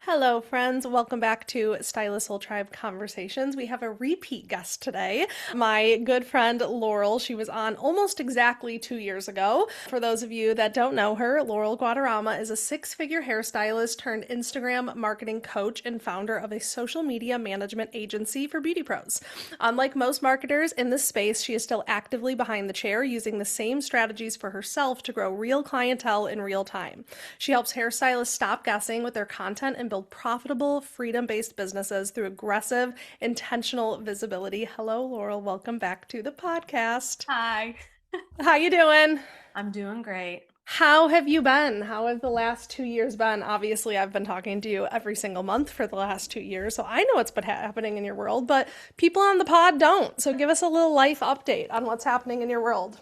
Hello, friends. Welcome back to Stylist Soul Tribe Conversations. We have a repeat guest today. My good friend Laurel. She was on almost exactly 2 years ago. For those of you that don't know her, Laurel Guadarrama is a six-figure hairstylist turned Instagram marketing coach and founder of a social media management agency for beauty pros. Unlike most marketers in this space, she is still actively behind the chair using the same strategies for herself to grow real clientele in real time. She helps hairstylists stop guessing with their content and build profitable, freedom-based businesses through aggressive, intentional visibility. Hello, Laurel. Welcome back to the podcast. Hi. How you doing? I'm doing great. How have you been? How have the last 2 years been? Obviously, I've been talking to you every single month for the last 2 years, so I know what's been happening in your world, but people on the pod don't. So give us a little life update on what's happening in your world.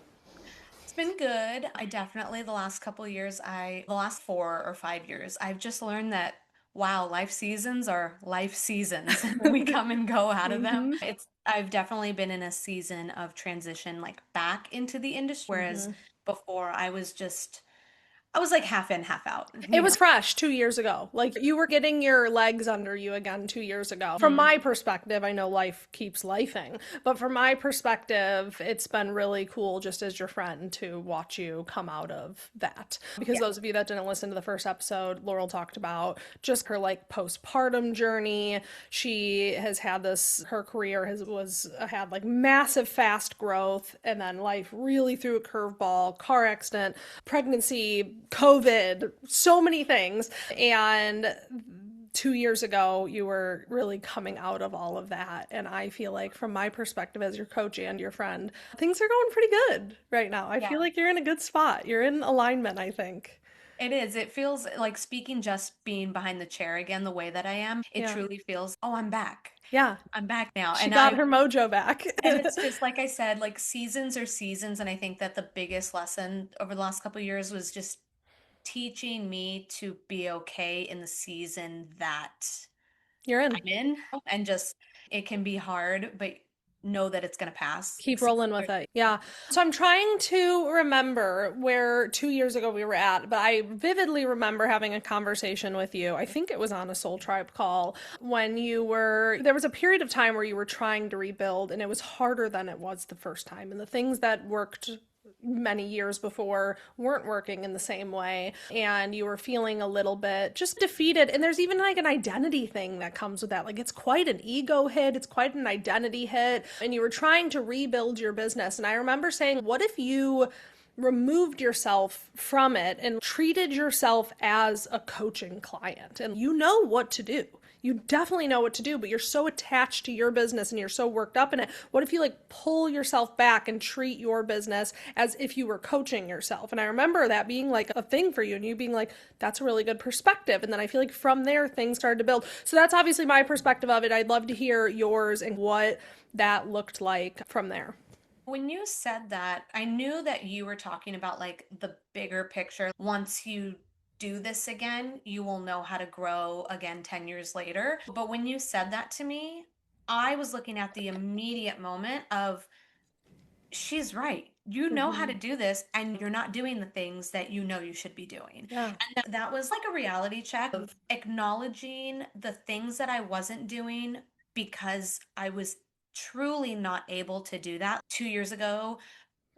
It's been good. I definitely, the last couple of years, the last 4 or 5 years, I've just learned that, wow, life seasons are life seasons. We come and go out of them. Mm-hmm. I've definitely been in a season of transition, like back into the industry, whereas Mm-hmm. before I was like half in, half out, It you know. was fresh 2 years ago. Like you were getting your legs under you again 2 years ago. From Mhm. my perspective, I know life keeps lifing, but from my perspective, it's been really cool just as your friend to watch you come out of that. Because Yeah. those of you that didn't listen to the first episode, Laurel talked about just her like postpartum journey. She has had her career had like massive fast growth, and then life really threw a curveball, car accident, pregnancy, COVID, so many things. And 2 years ago, you were really coming out of all of that. And I feel like, from my perspective as your coach and your friend, things are going pretty good right now. I feel Yeah. like you're in a good spot. You're in alignment, I think. It is. It feels like speaking just being behind the chair again, the way that I am. It Yeah. truly feels, oh, I'm back. Yeah. I'm back now. She got her mojo back. And it's just like I said, like seasons are seasons. And I think that the biggest lesson over the last couple of years was just teaching me to be okay in the season that You're in. I'm in. And just, it can be hard, but know that it's going to pass. Keep rolling with it. Yeah. So I'm trying to remember where 2 years ago we were at, but I vividly remember having a conversation with you. I think it was on a Soul Tribe call when there was a period of time where you were trying to rebuild and it was harder than it was the first time. And the things that worked many years before weren't working in the same way, and you were feeling a little bit just defeated. And there's even like an identity thing that comes with that. Like it's quite an ego hit, it's quite an identity hit, and you were trying to rebuild your business. And I remember saying, what if you removed yourself from it and treated yourself as a coaching client? And you know what to do. You definitely know what to do, but you're so attached to your business and you're so worked up in it. What if you like pull yourself back and treat your business as if you were coaching yourself? And I remember that being like a thing for you and you being like, that's a really good perspective. And then I feel like from there, things started to build. So that's obviously my perspective of it. I'd love to hear yours and what that looked like from there. When you said that, I knew that you were talking about like the bigger picture. Once you do this again, you will know how to grow again 10 years later. But when you said that to me, I was looking at the immediate moment of, she's right. You know how Mm-hmm. to do this, and you're not doing the things that you know you should be doing. Yeah. And that was like a reality check of acknowledging the things that I wasn't doing because I was truly not able to do that 2 years ago.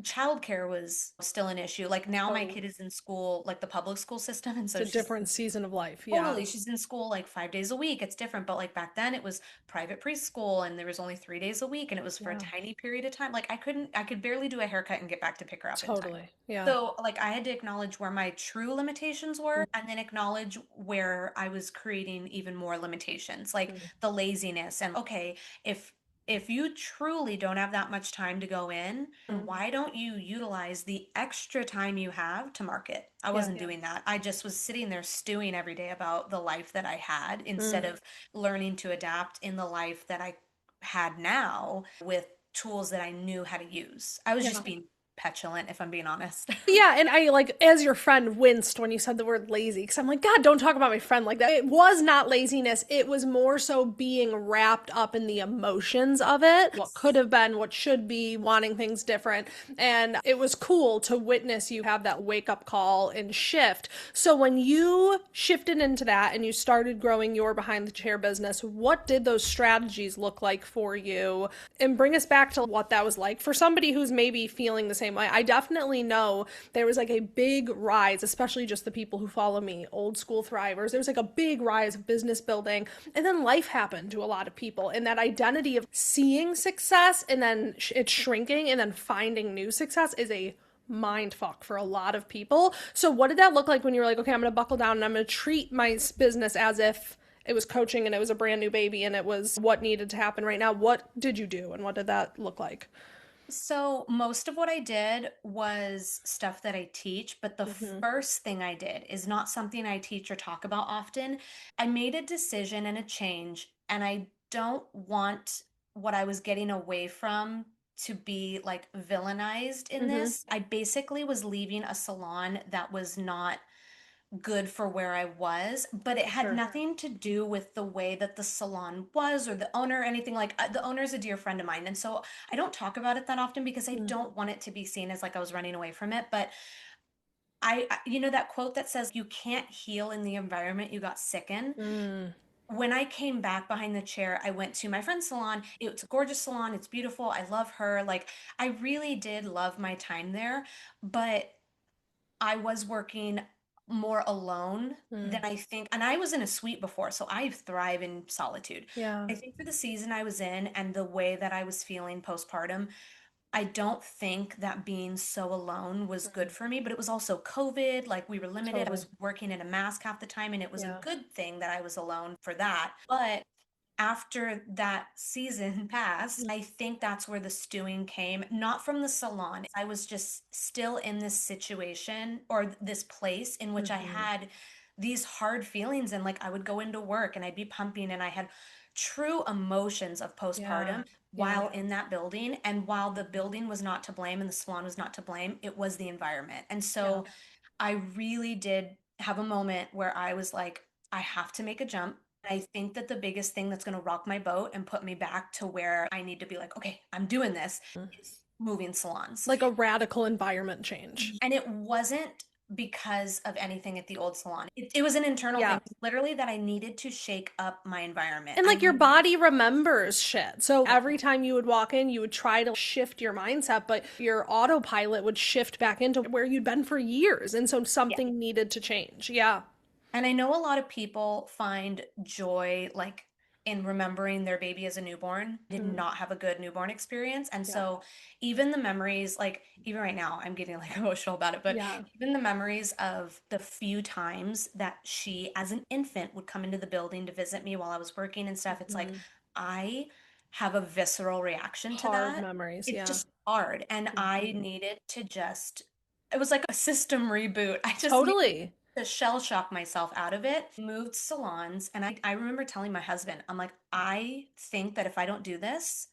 Childcare was still an issue. Like now my Totally. kid is in school, like the public school system, and It's so a she's different season of life. Yeah. totally, she's in school like 5 days a week. It's different, but like back then it was private preschool and there was only 3 days a week and it was for a Yeah. tiny period of time. Like I could barely do a haircut and get back to pick her up in time. Totally. Yeah. So like I had to acknowledge where my true limitations were and then acknowledge where I was creating even more limitations, like Mm-hmm. the laziness. And okay, if if you truly don't have that much time to go in, then why don't you utilize the extra time you have to market? I Yeah. wasn't doing that. I just was sitting there stewing every day about the life that I had instead Mm. of learning to adapt in the life that I had now with tools that I knew how to use. I was Yeah. just being petulant, if I'm being honest. Yeah, and I like as your friend winced when you said the word lazy because I'm like, God, don't talk about my friend like that. It was not laziness. It was more so being wrapped up in the emotions of it. What could have been, what should be, wanting things different. And it was cool to witness you have that wake up call and shift. So when you shifted into that and you started growing your behind the chair business, what did those strategies look like for you? And bring us back to what that was like for somebody who's maybe feeling the same way. I definitely know there was like a big rise, especially just the people who follow me, old school thrivers. There was like a big rise of business building. And then life happened to a lot of people. And that identity of seeing success and then it's shrinking and then finding new success is a mind fuck for a lot of people. So, what did that look like when you were like, okay, I'm going to buckle down and I'm going to treat my business as if it was coaching and it was a brand new baby and it was what needed to happen right now? What did you do and what did that look like? So, most of what I did was stuff that I teach, but the Mm-hmm. first thing I did is not something I teach or talk about often. I made a decision and a change, and I don't want what I was getting away from to be like villainized in Mm-hmm. this. I basically was leaving a salon that was not good for where I was, but it had Sure. nothing to do with the way that the salon was or the owner or anything like the owner's a dear friend of mine. And so I don't talk about it that often because I Mm. don't want it to be seen as like I was running away from it. But that quote that says you can't heal in the environment you got sick in. Mm. When I came back behind the chair, I went to my friend's salon. It's a gorgeous salon. It's beautiful. I love her. Like, I really did love my time there. But I was working more alone than Mm. I think, and I was in a suite before, so I thrive in solitude. Yeah. I think for the season I was in and the way that I was feeling postpartum, I don't think that being so alone was good Mm. for me, but it was also COVID. Like we were limited. I Totally. was working in a mask half the time, and it was a Yeah. good thing that I was alone for that. But after that season passed, I think that's where the stewing came, not from the salon. I was just still in this situation or this place in which I Mm-hmm. had these hard feelings. And like I would go into work and I'd be pumping, and I had true emotions of Yeah. postpartum Yeah. while in that building. And while the building was not to blame and the salon was not to blame, it was the environment. And Yeah. so I really did have a moment where I was like, I have to make a jump. I think that the biggest thing that's going to rock my boat and put me back to where I need to be like, okay, I'm doing this is moving salons. Like a radical environment change. And it wasn't because of anything at the old salon. It was an internal Yeah. thing, literally, that I needed to shake up my environment. And I like your needed, body remembers shit. So every time you would walk in, you would try to shift your mindset, but your autopilot would shift back into where you'd been for years. And so yeah. something needed to change. Yeah. And I know a lot of people find joy like in remembering their baby as a newborn. Did Mm. not have a good newborn experience. And Yeah. so even the memories, like even right now, I'm getting like emotional about it, but Yeah. even the memories of the few times that she as an infant would come into the building to visit me while I was working and stuff, it's like Hmm. I have a visceral reaction to Hard that. memories. It's Yeah. just hard. And I Hmm. needed to just, it was like a system reboot. I just needed Totally. to shell shock myself out of it, moved salons. And I remember telling my husband, I'm like, I think that if I don't do this,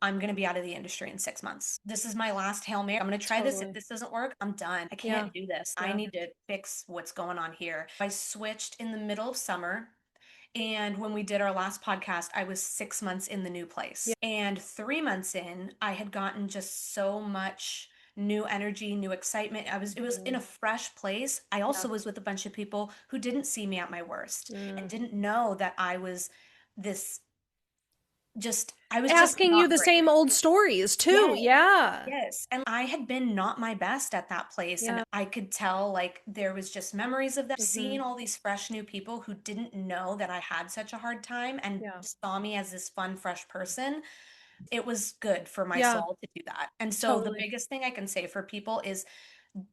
I'm going to be out of the industry in 6 months. This is my last Hail Mary. I'm going to try this. If Totally. this doesn't work, I'm done. I Yeah. can't do this. I Yeah. need to fix what's going on here. I switched in the middle of summer. And when we did our last podcast, I was 6 months in the new Yeah. place. And 3 months in, I had gotten just so much new energy, new excitement. It was in Hmm. a fresh place. I Yeah. also was with a bunch of people who didn't see me at my worst and Mm. didn't know that I was this I was just Asking you not the great. same old stories too. Yes. Yeah. Yes. And I had been not my best at that place. And Yeah. I could tell like there was just memories of that. Hmm. Seeing all these fresh new people who didn't know that I had such a hard time and Yeah. saw me as this fun, fresh person, it was good for my Yeah. soul to do that. And so the Totally. biggest thing I can say for people is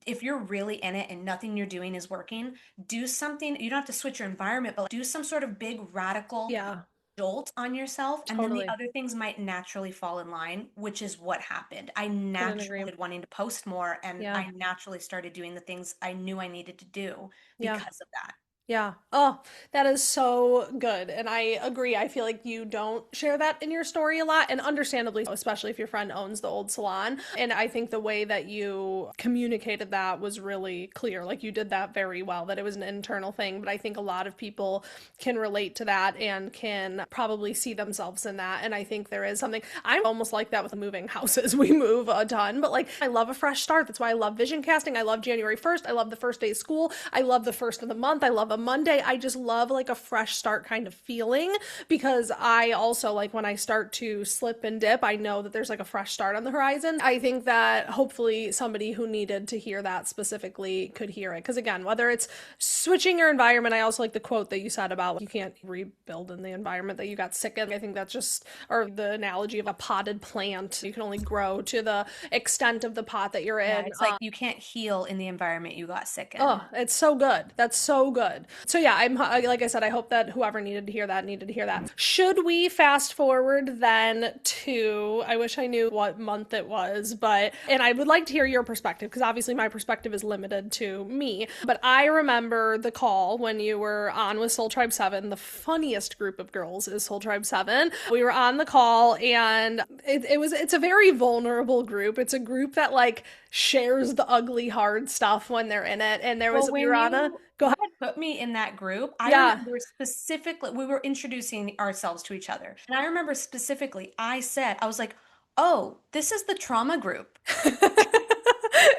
if you're really in it and nothing you're doing is working, do something. You don't have to switch your environment, but do some sort of big radical Yeah. jolt on yourself, and then the Totally. other things might naturally fall in line, which is what happened. I Couldn't agree. naturally wanting to post more, and Yeah. I naturally started doing the things I knew I needed to do Yeah. because of that. Yeah. Oh, that is so good. And I agree. I feel like you don't share that in your story a lot, and understandably, so, especially if your friend owns the old salon. And I think the way that you communicated that was really clear. Like you did that very well, that it was an internal thing. But I think a lot of people can relate to that and can probably see themselves in that. And I think there is something, I'm almost like that with moving houses. We move a ton, but like I love a fresh start. That's why I love vision casting. I love January 1st. I love the first day of school. I love the first of the month. I love a Monday. I just love like a fresh start kind of feeling, because I also like when I start to slip and dip, I know that there's like a fresh start on the horizon. I think that hopefully somebody who needed to hear that specifically could hear it. Because again, whether it's switching your environment, I also like the quote that you said about you can't rebuild in the environment that you got sick in. I think that's just, or the analogy of a potted plant. You can only grow to the extent of the pot that you're Yeah, in. it's like you can't heal in the environment you got sick Oh, in. it's so good. That's so good. So yeah, I'm like I said, I hope that whoever needed to hear that needed to hear that. Should we fast forward then to, I wish I knew what month it was, but and I would like to hear your perspective because obviously my perspective is limited to me. But I remember the call when you were on with Soul Tribe 7. The funniest group of girls is Soul Tribe 7. We were on the call and it's a very vulnerable group. It's a group that like shares the ugly hard stuff when they're in it. And there was Well, we were when on a you go ahead. had put me in that group, I Yeah. remember specifically, we were introducing ourselves to each other. And I remember specifically, I said, I was like, oh, this is the trauma group.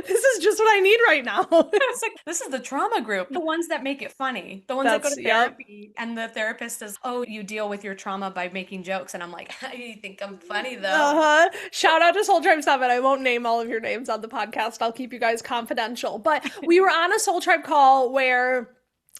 This is just what I need right now. It's like, this is the trauma group. The ones that make it funny, the ones that go That's to yep. therapy, and the therapist says, oh, you deal with your trauma by making jokes. And I'm like, you think I'm funny though. Uh-huh. Shout out to Soul Tribe 7. I won't name all of your names on the podcast. I'll keep you guys confidential. But we were on a Soul Tribe call where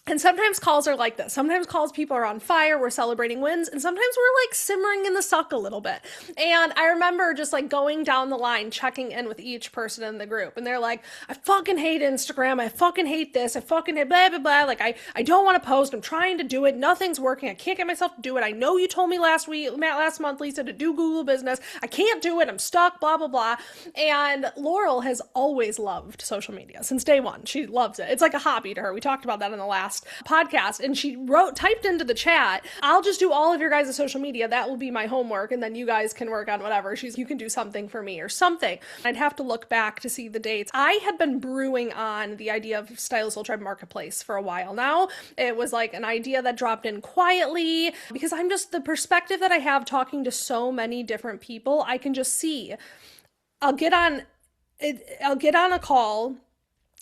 and sometimes calls are like this. Sometimes calls people are on fire, we're celebrating wins, and sometimes we're like simmering in the suck a little bit. And I remember just like going down the line, checking in with each person in the group. And they're like, I fucking hate Instagram. I fucking hate this. I fucking hate blah, blah, blah. Like, I don't want to post. I'm trying to do it. Nothing's working. I can't get myself to do it. I know you told me last month, Lisa, to do Google business. I can't do it. I'm stuck, blah, blah, blah. And Laurel has always loved social media since day one. She loves it. It's like a hobby to her. We talked about that in the last podcast, and she typed into the chat, I'll just do all of your guys' social media. That will be my homework, and then you guys can work on whatever. You can do something for me or something. I'd have to look back to see the dates. I had been brewing on the idea of Style Soul Tribe Marketplace for a while now. It was like an idea that dropped in quietly because I'm just the perspective that I have talking to so many different people. I can just see. I'll get on I'll get on a call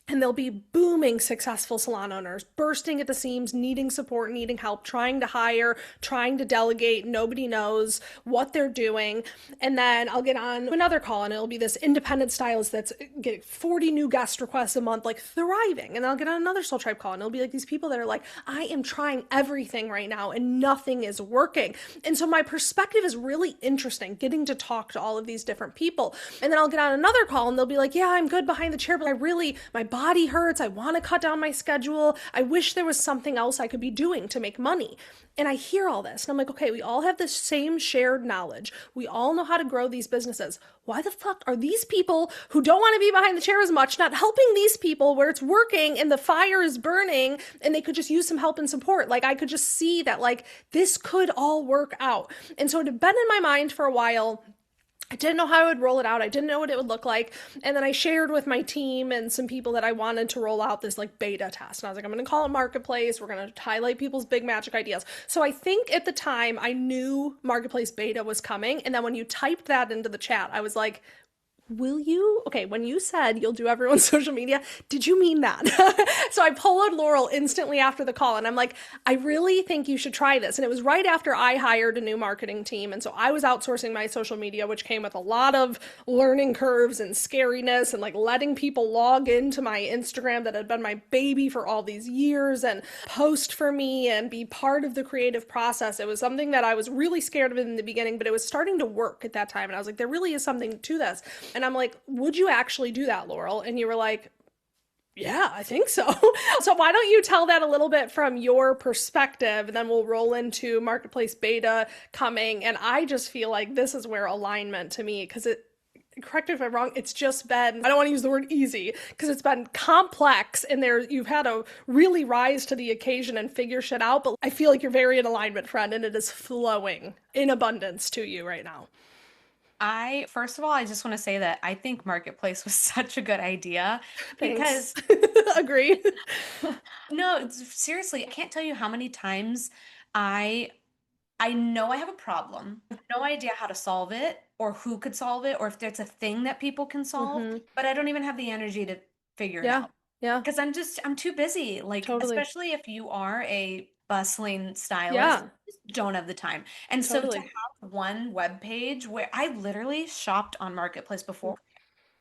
and they'll be booming successful salon owners, bursting at the seams, needing support, needing help, trying to hire, trying to delegate. Nobody knows what they're doing. And then I'll get on another call and it'll be this independent stylist that's getting 40 new guest requests a month, like thriving. And I'll get on another Soul Tribe call and it'll be like these people that are like, I am trying everything right now and nothing is working. And so my perspective is really interesting, getting to talk to all of these different people. And then I'll get on another call and they'll be like, yeah, I'm good behind the chair, but my body hurts. I want to cut down my schedule. I wish there was something else I could be doing to make money. And I hear all this and I'm like, okay, we all have this same shared knowledge. We all know how to grow these businesses. Why the fuck are these people who don't want to be behind the chair as much not helping these people where it's working and the fire is burning and they could just use some help and support? Like I could just see that like this could all work out. And so it had been in my mind for a while. I didn't know how I would roll it out. I didn't know what it would look like. And then I shared with my team and some people that I wanted to roll out this like beta test. And I was like, I'm going to call it Marketplace. We're going to highlight people's big magic ideas. So I think at the time I knew Marketplace beta was coming. And then when you typed that into the chat, I was like, will you? Okay, when you said you'll do everyone's social media, did you mean that? So I followed Laurel instantly after the call and I'm like, I really think you should try this. And it was right after I hired a new marketing team. And so I was outsourcing my social media, which came with a lot of learning curves and scariness and like letting people log into my Instagram that had been my baby for all these years and post for me and be part of the creative process. It was something that I was really scared of in the beginning, but it was starting to work at that time. And I was like, there really is something to this. And I'm like, would you actually do that, Laurel? And you were like, yeah, I think so. So why don't you tell that a little bit from your perspective, and then we'll roll into Marketplace beta coming. And I just feel like this is where alignment to me, because correct me if I'm wrong, it's just been, I don't want to use the word easy because it's been complex and there you've had to really rise to the occasion and figure shit out, but I feel like you're very in alignment, friend, and it is flowing in abundance to you right now. I, first of all, I just want to say that I think Marketplace was such a good idea Thanks. because Agree. no, seriously, I can't tell you how many times I I know I have a problem. I have no idea how to solve it or who could solve it or if there's a thing that people can solve, Hmm. but I don't even have the energy to figure it Yeah. out. Yeah. Because I'm too busy. Like, Totally. especially if you are a bustling stylist, Yeah. you just don't have the time. And so to Totally. have one web page where I literally shopped on Marketplace before,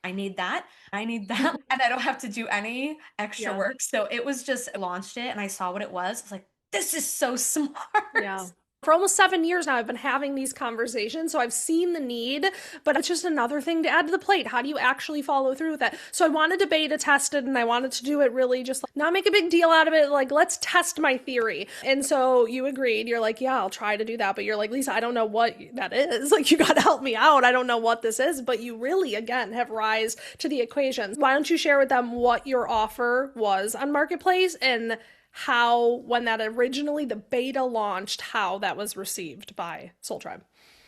I need that, I need that, and I don't have to do any extra Yeah. work. So it was just I launched it and I saw what it was. I was like, this is so smart. Yeah. For almost 7 years now, I've been having these conversations. So I've seen the need, but it's just another thing to add to the plate. How do you actually follow through with that? So I wanted to beta test it and I wanted to do it really just like not make a big deal out of it. Like, let's test my theory. And so you agreed. You're like, yeah, I'll try to do that. But you're like, Lisa, I don't know what that is. Like, you got to help me out. I don't know what this is. But you really, again, have rise to the equation. Why don't you share with them what your offer was on Marketplace and how, when that originally the beta launched, how that was received by Soul Tribe?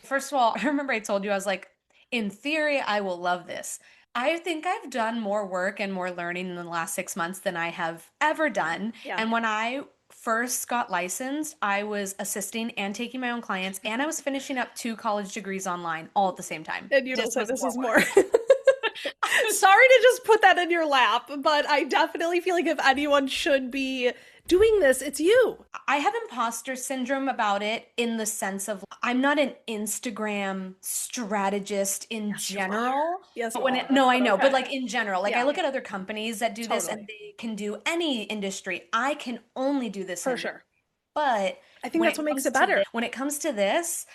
First of all, I remember I told you, I was like, in theory, I will love this. I think I've done more work and more learning in the last 6 months than I have ever done. Yeah. And when I first got licensed, I was assisting and taking my own clients, and I was finishing up 2 college degrees online all at the same time. And you don't This say was this more is more. work. I was Sorry to just put that in your lap, but I definitely feel like if anyone should be doing this, it's you. I have imposter syndrome about it in the sense of I'm not an Instagram strategist in Yes, you are. general. Yes, But you when it, are. no, I But know, but okay. like in general, like I Yeah, look at other companies that do this and totally. they can do any industry. I can only do this For industry. sure. But I think that's what makes it better. when it comes to this,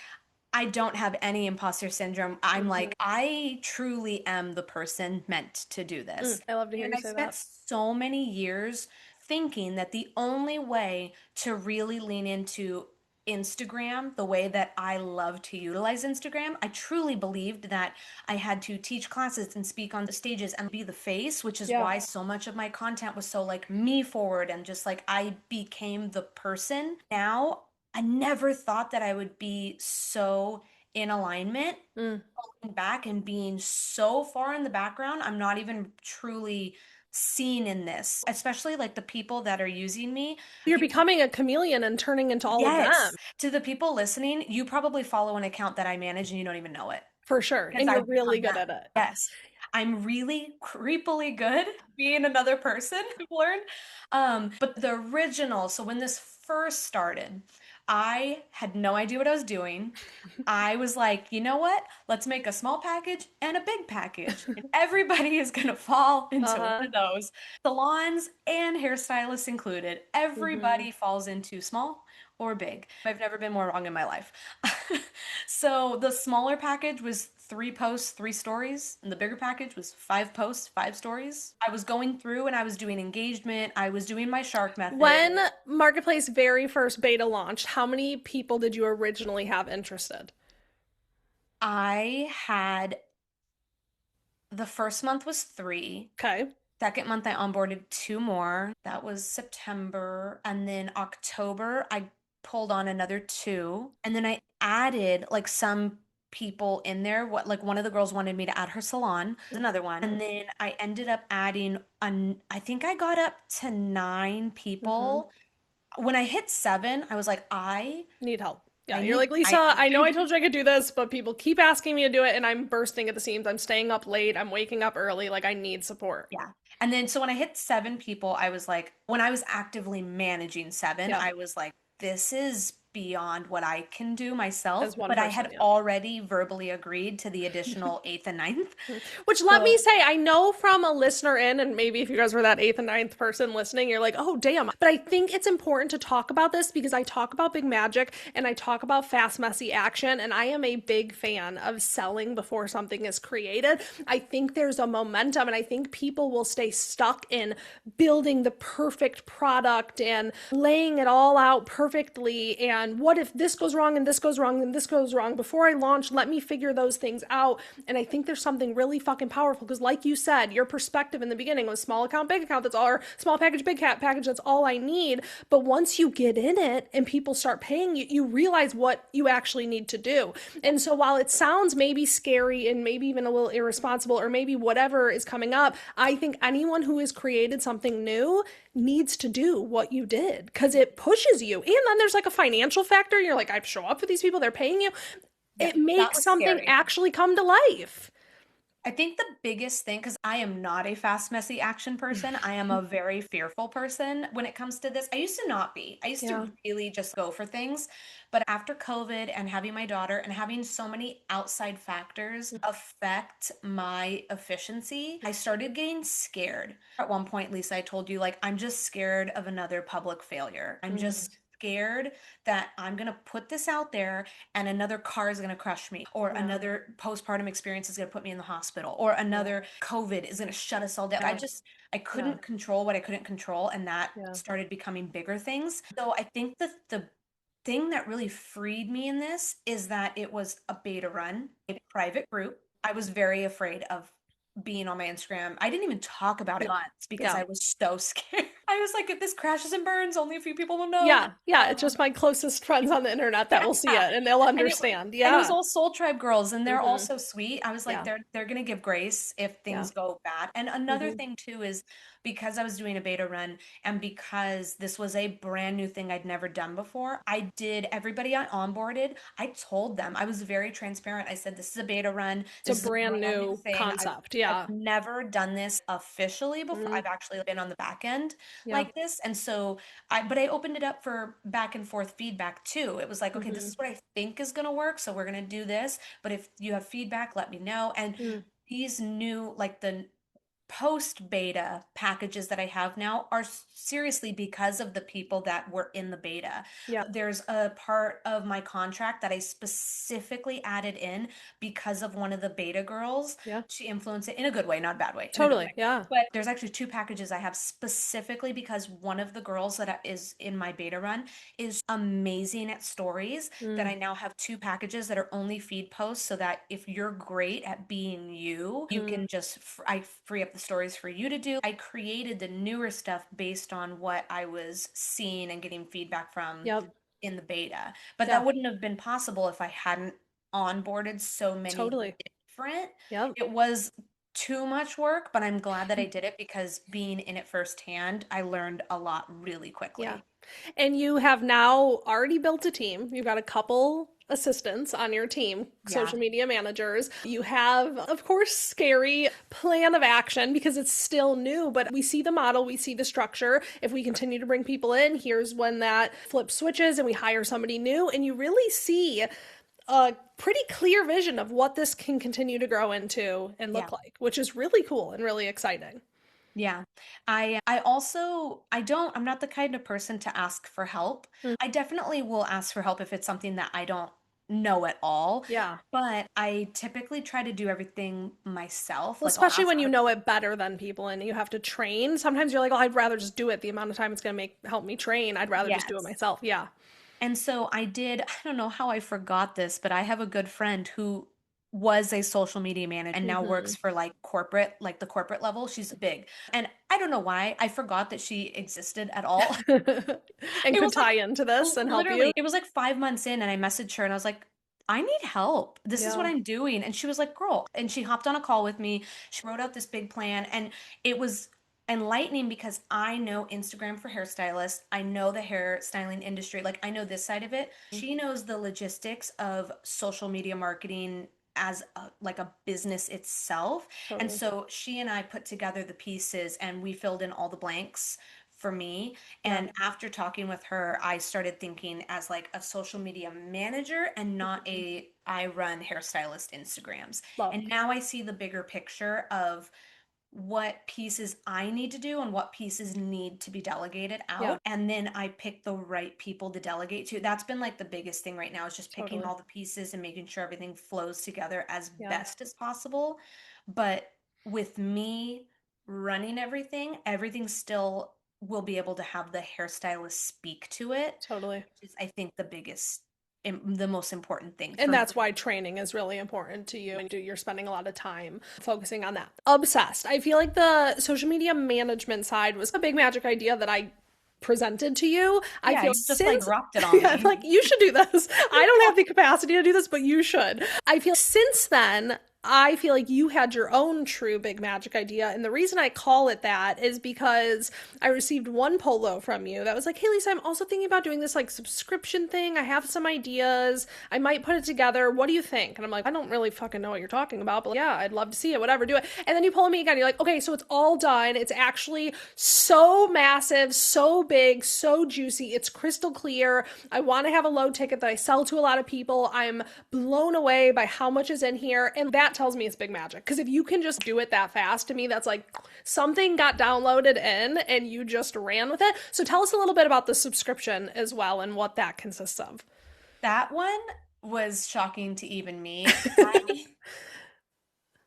I don't have any imposter syndrome. I'm Hmm. like, I truly am the person meant to do this. I love to hear And you I say spent that. so many years thinking that the only way to really lean into Instagram, the way that I love to utilize Instagram, I truly believed that I had to teach classes and speak on the stages and be the face, which is Yeah. why so much of my content was so like me forward and just like I became the person. Now I never thought that I would be so in alignment, Mm. going back and being so far in the background. I'm not even truly seen in this, especially like the people that are using me. You're You, becoming a chameleon and turning into all of them. yes, to the people listening, you probably follow an account that I manage and you don't even know it For sure. because And you're I've really become good them. at it. Yes. I'm really creepily good being another person, I've learned. But the original, so when this first started, I had no idea what I was doing. I was like, you know what? Let's make a small package and a big package. And everybody is going to fall into one Uh-huh. of those. Salons and hairstylists included. Hmm. Everybody falls into small or big. I've never been more wrong in my life. So the smaller package was 3 posts, 3 stories, and the bigger package was 5 posts, 5 stories. I was going through and I was doing engagement, I was doing my shark method. When Marketplace very first beta launched, how many people did you originally have interested? I had the first month was 3. Okay. Second month, I onboarded 2 more. That was September. And then October, I pulled on another 2. And then I added like some people in there. What like one of the girls wanted me to add her salon, another one. And then I ended up adding I think I got up to 9 Hmm. people. When I hit 7, I was like, Need help. Yeah, I you're need like, Lisa, I know I told you I could do this, but people keep asking me to do it and I'm bursting at the seams. I'm staying up late. I'm waking up early. Like, I need support. Yeah. And then so when I hit 7 people, I was like, when I was actively managing 7, Yeah, I was like, this is beyond what I can do myself. as one But I person. had Yeah. already verbally agreed to the additional eighth and ninth. Which let me So say, I know from a listener in, and maybe if you guys were that eighth and ninth person listening, you're like, oh, damn. But I think it's important to talk about this because I talk about big magic and I talk about fast, messy action. And I am a big fan of selling before something is created. I think there's a momentum, and I think people will stay stuck in building the perfect product and laying it all out perfectly. And and what if this goes wrong and this goes wrong and this goes wrong before I launch, let me figure those things out. And I think there's something really fucking powerful because like you said, your perspective in the beginning was small account, big account, that's all, or small package, big cat package, that's all I need. But once you get in it and people start paying you, you realize what you actually need to do. And so while it sounds maybe scary and maybe even a little irresponsible or maybe whatever is coming up, I think anyone who has created something new needs to do what you did because it pushes you. And then there's like a financial factor. You're like, I show up for these people, they're paying you. Yeah, It that makes was something scary. actually come to life. I think the biggest thing, because I am not a fast, messy action person, I am a very fearful person when it comes to this. I used to not be. I used Yeah. to really just go for things. But after COVID and having my daughter and having so many outside factors affect my efficiency, I started getting scared. At one point, Lisa, I told you, like, I'm just scared of another public failure. I'm Mm-hmm. just scared that I'm going to put this out there and another car is going to crush me, or Yeah. another postpartum experience is going to put me in the hospital, or Yeah. another COVID is going to shut us all down. Yeah. I Yeah. couldn't control what I couldn't control, and that Yeah. started becoming bigger things. So I think that the thing that really freed me in this is that it was a beta run, a private group. I was very afraid of being on my Instagram. I didn't even talk about it once because Yeah. I was so scared. I was like, if this crashes and burns, only a few people will know. Yeah. Yeah. It's just my closest friends on the internet that will see Yeah. it and they'll And understand. and it was Yeah. all Soul Tribe girls and they're all Mm-hmm. so sweet. I was like, Yeah. they're gonna give grace if Yeah. things go bad. And another Mm-hmm. thing too is because I was doing a beta run and because this was a brand new thing I'd never done before, I did everybody I onboarded, I told them, I was very transparent. I said, this is a beta run, It's a this is a brand brand new new thing. concept. I've Yeah. never done this officially before. Mm-hmm. I've actually been on the back end Yeah. like this. And so but I opened it up for back and forth feedback too. It was like, okay, this Mm-hmm. is what I think is going to work. So we're going to do this. But if you have feedback, let me know. And Mm. these new, like the post beta packages that I have now are seriously because of the people that were in the beta. Yeah. There's a part of my contract that I specifically added in because of one of the beta girls. Yeah. She influenced it in a good way, not a bad way, in a good Totally. way. Yeah. But there's actually two packages I have specifically because one of the girls that is in my beta run is amazing at stories that Mm-hmm. I now have two packages that are only feed posts so that if you're great at being you, you can just, I free up the stories for you to do. I created the newer stuff based on what I was seeing and getting feedback from Yep. in the beta. But Yeah. that wouldn't have been possible if I hadn't onboarded so many Totally. different. Yep. It was too much work, but I'm glad that I did it because being in it firsthand, I learned a lot really Yeah. quickly. And you have now already built a team. You've got a couple assistants on your team, Yeah. social media managers. You have, of course, scary plan of action because it's still new, but we see the model, we see the structure. If we continue to bring people in, here's when that flip switches and we hire somebody new. And you really see a pretty clear vision of what this can continue to grow into and Yeah. look like, which is really cool and really exciting. Yeah. I also I'm not the kind of person to ask for help. Mm. I definitely will ask for help if it's something that I don't know at all, Yeah. but I typically try to do everything myself. Well, Like I'll especially ask when you other know it better than people and you have to train. Sometimes you're like, oh, I'd rather just do it. The amount of time it's going to make help me train, I'd rather just do it Yes. myself. Yeah. And so I don't know how I forgot this, but I have a good friend who was a social media manager and now Hmm. works for like corporate, like the corporate level. She's big. And I don't know why I forgot that she existed at all. And It could was like tie into this and help you. literally, it was like 5 months in, and I messaged her and I was like, I need help. This is what Yeah. I'm doing. And she was like, girl. And she hopped on a call with me. She wrote out this big plan. And it was enlightening because I know Instagram for hairstylists. I know the hairstyling industry. Like, I know this side of it. She knows the logistics of social media marketing as like a business itself. And Totally. so she and I put together the pieces and we filled in all the blanks for me. Yeah. And after talking with her, I started thinking as like a social media manager and not Mhm. a I run hairstylist Instagrams. Love. And now I see the bigger picture of what pieces I need to do and what pieces need to be delegated Yeah. out. And then I pick the right people to delegate to. That's been like the biggest thing right now is just picking Totally. all the pieces and making sure everything flows together as Yeah. best as possible. But with me running everything, everything's still will be able to have the hairstylist speak to it, Totally. which is, I think, the biggest, the most important thing And for me. that's why training is really important to you. And you're spending a lot of time focusing on that. Obsessed. I feel like the social media management side was a big magic idea that I presented to you. I Yeah, feel you just like since dropped it on yeah, me. like you should do this. I don't have the capacity to do this, but you should. I feel since then I feel like you had your own true big magic idea. And the reason I call it that is because I received one polo from you that was like, hey, Lisa, I'm also thinking about doing this like subscription thing. I have some ideas. I might put it together. What do you think? And I'm like, I don't really fucking know what you're talking about, but yeah, I'd love to see it. Whatever, do it. And then you pull me again. You're like, okay, so it's all done. It's actually so massive, so big, so juicy. It's crystal clear. I want to have a low ticket that I sell to a lot of people. I'm blown away by how much is in here. And that tells me it's big magic. Because if you can just do it that fast, to me, that's like something got downloaded in and you just ran with it. So tell us a little bit about the subscription as well and what that consists of. That one was shocking to even me.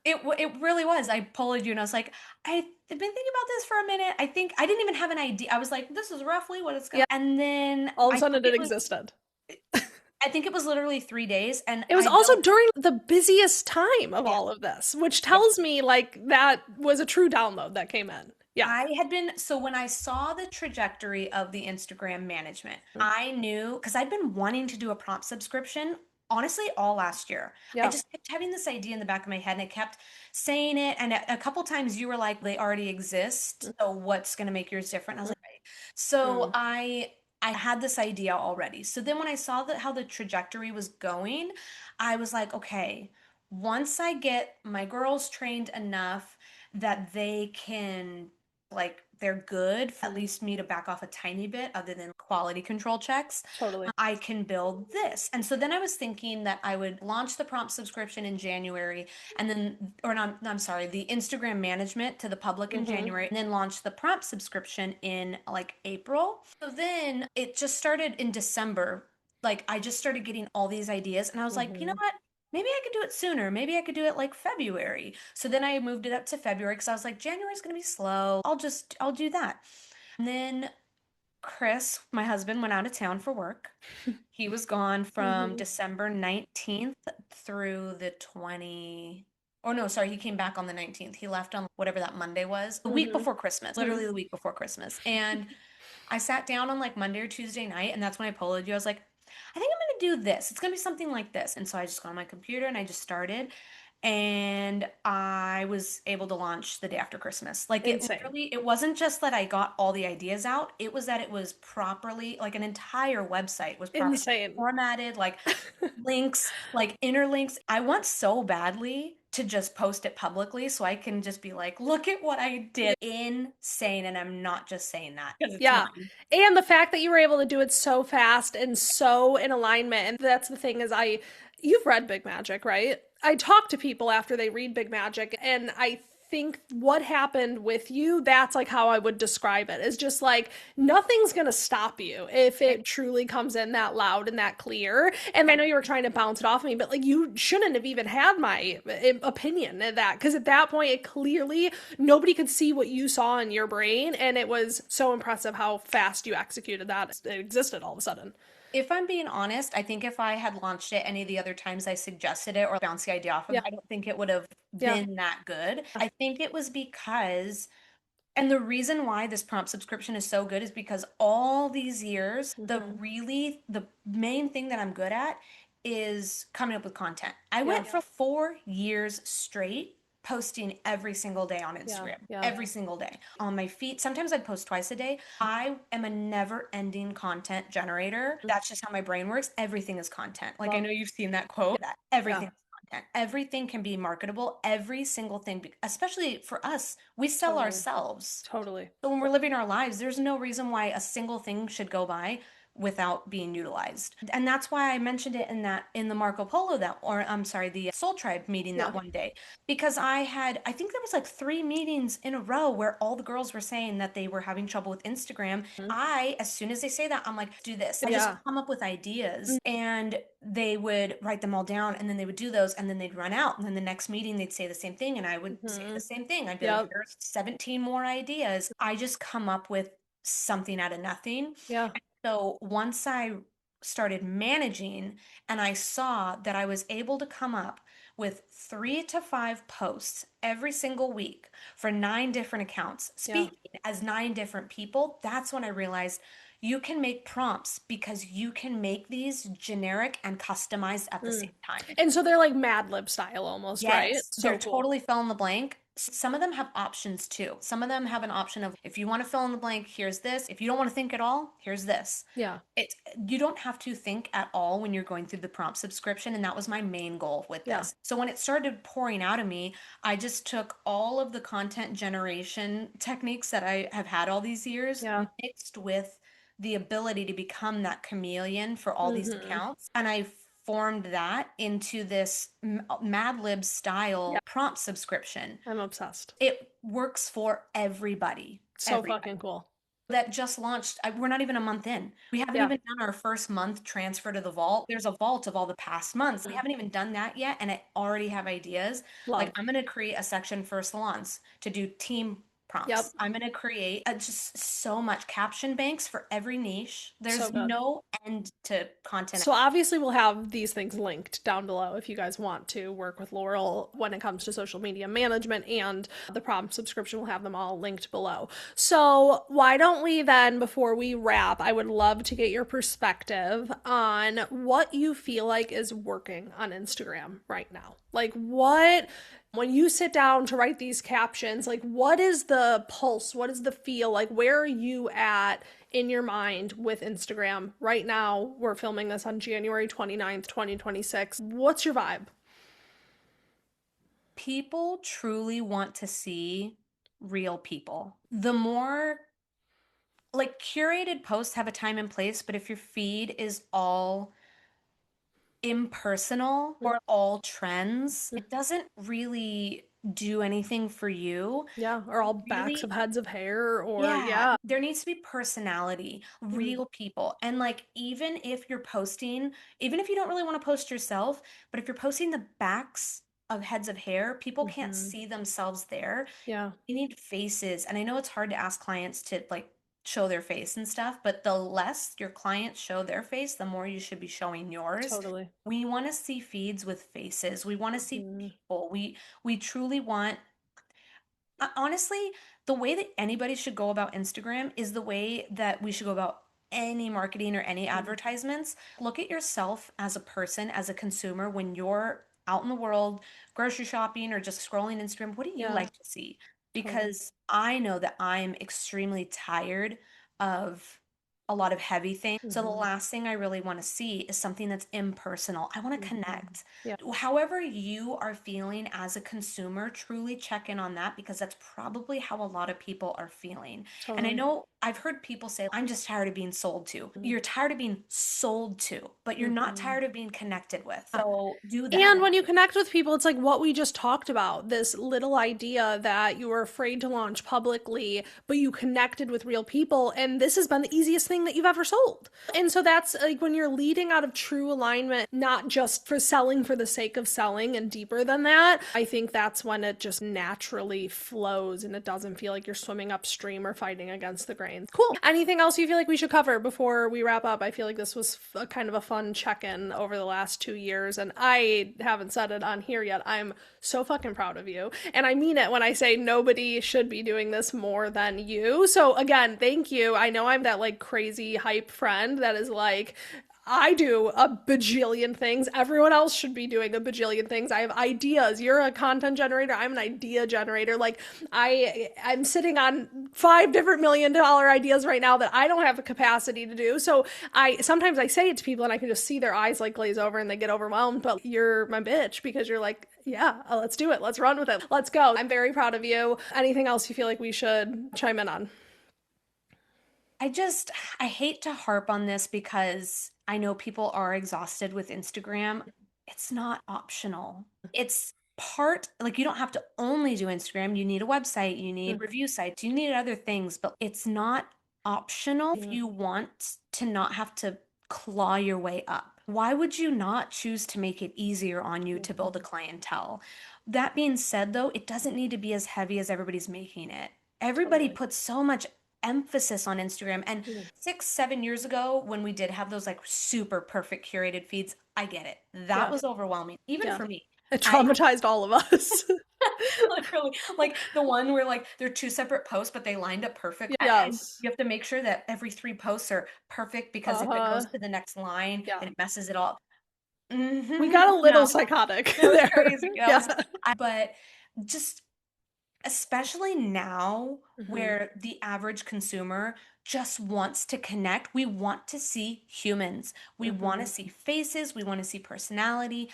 It really was. I pulled you and I was like, I've been thinking about this for a minute. I think I didn't even have an idea. I was like, this is roughly what it's Yeah, gonna. And then all of a sudden it existed. I think it was literally 3 days, and It was I also don't. during the busiest time of Yeah, all of this, which yeah. tells me like that was a true download that came in. Yeah. I had been, so when I saw the trajectory of the Instagram management, I knew because I'd been wanting to do a prompt subscription honestly all last year. I Yeah. just kept having this idea in the back of my head and I kept saying it. And a couple times you were like, they already exist. So what's going to make yours different? I was like, right. So Mm-hmm. I had this idea already. So then when I saw that how the trajectory was going, I was like, okay, once I get my girls trained enough that they can like they're good, at least me to back off a tiny bit other than quality control checks, Totally. I can build this. And so then I was thinking that I would launch the prompt subscription in January and then, or not, I'm sorry, the Instagram management to the public in Mm-hmm. January and then launch the prompt subscription in like April. So then it just started in December. Like I just started getting all these ideas and I was like, you know Mm-hmm. what? Maybe I could do it sooner. Maybe I could do it like February. So then I moved it up to February because I was like, January's going to be slow. I'll do that. And then Chris, my husband, went out of town for work. He was gone from Mm-hmm. December 19th through the 20. Oh no, sorry, he came back on the 19th. He left on whatever that Monday was, the week Mm-hmm. before Christmas, literally the week before Christmas. And I sat down on like Monday or Tuesday night, and that's when I pulled you. I was like, I think I'm gonna do this. It's gonna be something like this. And so I just got on my computer and I just started and I was able to launch the day after Christmas. Like it Insane. literally, it wasn't just that I got all the ideas out, it was that it was properly, like an entire website was properly Insane. formatted, like links, like interlinks. I want so badly to just post it publicly so I can just be like, look at what I did. Insane. And I'm not just saying that because it's Yeah. mine. And the fact that you were able to do it so fast and so in alignment. And that's the thing is you've read Big Magic, right? I talk to people after they read Big Magic and I think what happened with you, that's like how I would describe it. Is just like nothing's going to stop you if it truly comes in that loud and that clear. And I know you were trying to bounce it off me, but like you shouldn't have even had my opinion of that because at that point it clearly nobody could see what you saw in your brain and it was so impressive how fast you executed that. It existed all of a sudden. If I'm being honest, I think if I had launched it any of the other times I suggested it or bounced the idea off of, Yeah. I don't think it would have Yeah. been that good. I think it was because, and the reason why this prompt subscription is so good is because all these years, Mm-hmm. the main thing that I'm good at is coming up with content. I Yeah. went for 4 years straight posting every single day on Yeah. Instagram, Yeah. every single day on my feed. Sometimes I'd post twice a day. I am a never ending content generator. That's just how my brain works. Everything is content. Like I Love. know you've seen that quote, that Yeah. everything is content. Everything can be marketable. Every single thing, especially for us, we sell Totally. ourselves. Totally. So when we're living our lives, there's no reason why a single thing should go by without being utilized. And that's why I mentioned it in the Marco Polo that or I'm sorry, the Soul Tribe meeting that Yeah. one day because I think there was like 3 meetings in a row where all the girls were saying that they were having trouble with Instagram. I as soon as they say that, I'm like, do this. I just Yeah. come up with ideas and they would write them all down and then they would do those and then they'd run out and then the next meeting they'd say the same thing and I would say Mm-hmm. the same thing. I'd be like, Yep. here's 17 more ideas. I just come up with something out of nothing. Yeah. So once I started managing and I saw that I was able to come up with 3 to 5 posts every single week for 9 different accounts, Yeah. speaking as 9 different people, that's when I realized you can make prompts because you can make these generic and customized at the Mm. same time. And so they're like Mad Lib style almost, right? Yes, they're So cool. totally fill in the blank. Some of them have options too. Some of them have an option of if you want to fill in the blank, here's this. If you don't want to think at all, here's this. Yeah. It's you don't have to think at all when you're going through the prompt subscription, and that was my main goal with Yeah. this. So when it started pouring out of me, I just took all of the content generation techniques that I have had all these years, Yeah. mixed with the ability to become that chameleon for all these Mm-hmm. accounts, and I formed that into this Mad Lib Yeah. style prompt subscription. I'm obsessed. It works for everybody. So Everybody fucking cool. that just launched. We're not even a month in. We haven't Yeah. even done our first month transfer to the vault. There's a vault of all the past months. We Mm. haven't even done that yet. And I already have ideas. Like, Love. I'm going to create a section for salons to do team Yep. prompts. I'm going to create just so much caption banks for every niche. So There's good. no end to content. So obviously we'll have these things linked down below if you guys want to work with Laurel when it comes to social media management, and the prompt subscription will have them all linked below. So why don't we then, before we wrap, I would love to get your perspective on what you feel like is working on Instagram right now. Like what when you sit down to write these captions, like what is the pulse? What is the feel? Like where are you at in your mind with Instagram right now? We're filming this on January 29th, 2026. What's your vibe? People truly want to see real people. The more like curated posts have a time and place, but if your feed is all impersonal or all trends, it doesn't really do anything for you. Yeah, or all backs Really, of heads of hair, or yeah, yeah. there needs to be personality, Mm, real people. And like, even if you're posting, even if you don't really want to post yourself, but if you're posting the backs of heads of hair, people can't mm-hmm. see themselves there. Yeah, You need faces. And I know it's hard to ask clients to like show their face and stuff, but the less your clients show their face, the more you should be showing yours. totally. We want to see feeds with faces. We want to see Mm, people. We truly want honestly, the way that anybody should go about Instagram is the way that we should go about any marketing or any mm, advertisements. Look at yourself as a person, as a consumer, when you're out in the world, grocery shopping, or just scrolling Instagram. What do you yeah, like to see? totally. Because I know that I'm extremely tired of a lot of heavy things. So the Mm-hmm. last thing I really want to see is something that's impersonal. I want to Mm-hmm. connect. Yeah, However you are feeling as a consumer, truly check in on that because that's probably how a lot of people are feeling. And I totally. know I've heard people say, I'm just tired of being sold to. Mm-hmm. You're tired of being sold to, but you're not Mm-hmm. tired of being connected with. So do that. And when you connect with people, it's like what we just talked about, this little idea that you were afraid to launch publicly, but you connected with real people. And this has been the easiest thing that you've ever sold. And so that's like when you're leading out of true alignment, not just for selling for the sake of selling and deeper than that, I think that's when it just naturally flows and it doesn't feel like you're swimming upstream or fighting against the grain. Cool. Anything else you feel like we should cover before we wrap up? I feel like this was a kind of a fun check in over the last 2 years. And I haven't said it on here yet. I'm so fucking proud of you. And I mean it when I say nobody should be doing this more than you. So again, thank you. I know I'm that like crazy hype friend that is like, I do a bajillion things. Everyone else should be doing a bajillion things. I have ideas. You're a content generator. I'm an idea generator. Like I'm sitting on 5 different $1 million ideas right now that I don't have the capacity to do. So I sometimes I say it to people and I can just see their eyes like glaze over and they get overwhelmed. But you're my bitch because you're like, yeah, let's do it. Let's run with it. Let's go. I'm very proud of you. Anything else you feel like we should chime in on? I just, I hate to harp on this because I know people are exhausted with Instagram. It's not optional. It's part, like, you don't have to only do Instagram. You need a website, you need review sites, you need other things, but it's not optional if Yeah, you want to not have to claw your way up. Why would you not choose to make it easier on you to build a clientele? That being said, though, it doesn't need to be as heavy as everybody's making it. Everybody totally. puts so much emphasis on Instagram. And Mm. 6, 7 years ago, when we did have those like super perfect curated feeds, I get it. That Yeah. was overwhelming, even Yeah. for me. It I traumatized all of us. literally like the one where like they're two separate posts, but they lined up perfect. And Yes. you have to make sure that every three posts are perfect because if it goes Uh-huh. to the next line, Yeah. then it messes it all. We got a little No, psychotic it was there. crazy. Yeah. But just especially now Hmm. where the average consumer just wants to connect. We want to see humans. We want to Hmm. see faces. We want to see personality.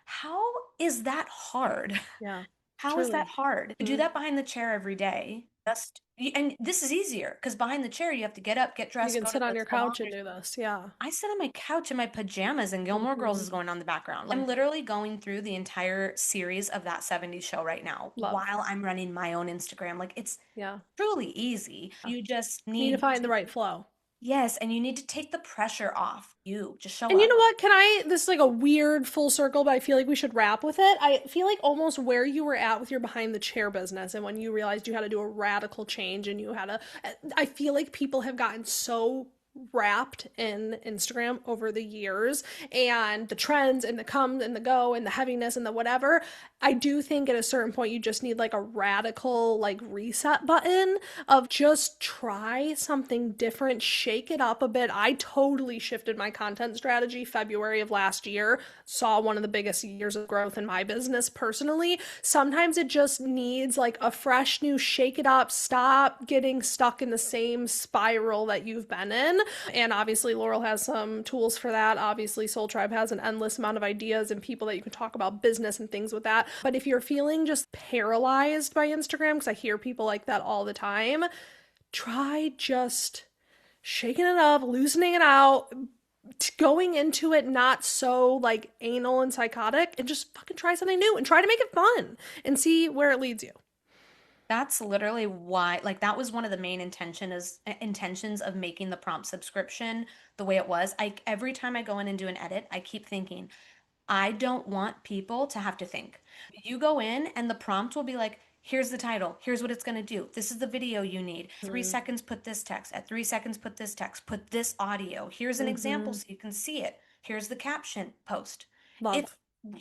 How is that hard? Yeah. How is that Truly. hard? To do Mm. that behind the chair every day. And this is easier because behind the chair you have to get up, get You dressed, can go to sit on the your salon. couch and do this. Yeah. I sit on my couch in my pajamas and Gilmore Girls Hmm. is going on in the background. I'm literally going through the entire series of that 70s show right now Love. while I'm running my own Instagram. Like it's Yeah. truly easy. Yeah. You just Need to need find the to, right flow. yes, and you need to take the pressure off. You just show And you up. know what? This is like a weird full circle, but I feel like we should wrap with it. I feel like almost where you were at with your behind the chair business and when you realized you had to do a radical change and you had to, I feel like people have gotten so wrapped in Instagram over the years and the trends and the come and the go and the heaviness and the whatever. I do think at a certain point you just need like a radical like reset button of just try something different, shake it up a bit. I totally shifted my content strategy February of last year, saw one of the biggest years of growth in my business personally. Sometimes it just needs like a fresh new shake it up, stop getting stuck in the same spiral that you've been in. And obviously, Laurel has some tools for that. Obviously, Soul Tribe has an endless amount of ideas and people that you can talk about business and things with that. But if you're feeling just paralyzed by Instagram, because I hear people like that all the time, try just shaking it up, loosening it out, going into it not so like anal and psychotic, and just fucking try something new and try to make it fun and see where it leads you. That's literally why, like, that was one of the main intentions of making the prompt subscription the way it was. Every time I go in and do an edit, I keep thinking, I don't want people to have to think. You go in and the prompt will be like, here's the title, here's what it's going to do. This is the video you need. 3 seconds, put this text. At 3 seconds, put this text. Put this audio. Here's an example Mm-hmm. so you can see it. Here's the caption post. It's Love.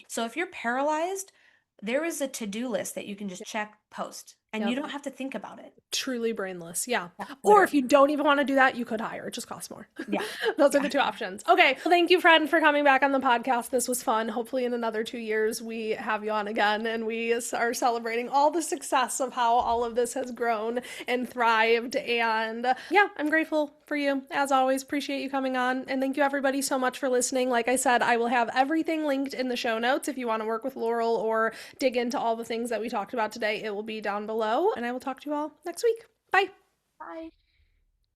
so if you're paralyzed, there is a to-do list that you can just check post and you Yep. don't have to think about it. Truly brainless. Yeah. Yeah, Or if literally. you don't even want to do that, you could hire. It just costs more. Yeah. Those are Yeah. the two options. Okay. Well, thank you, friend, for coming back on the podcast. This was fun. Hopefully, in another 2 years, we have you on again and we are celebrating all the success of how all of this has grown and thrived. And yeah, I'm grateful for you. As always, appreciate you coming on. And thank you, everybody, so much for listening. Like I said, I will have everything linked in the show notes. If you want to work with Laurel or dig into all the things that we talked about today, it will be down below. And I will talk to you all next week. Bye. Bye.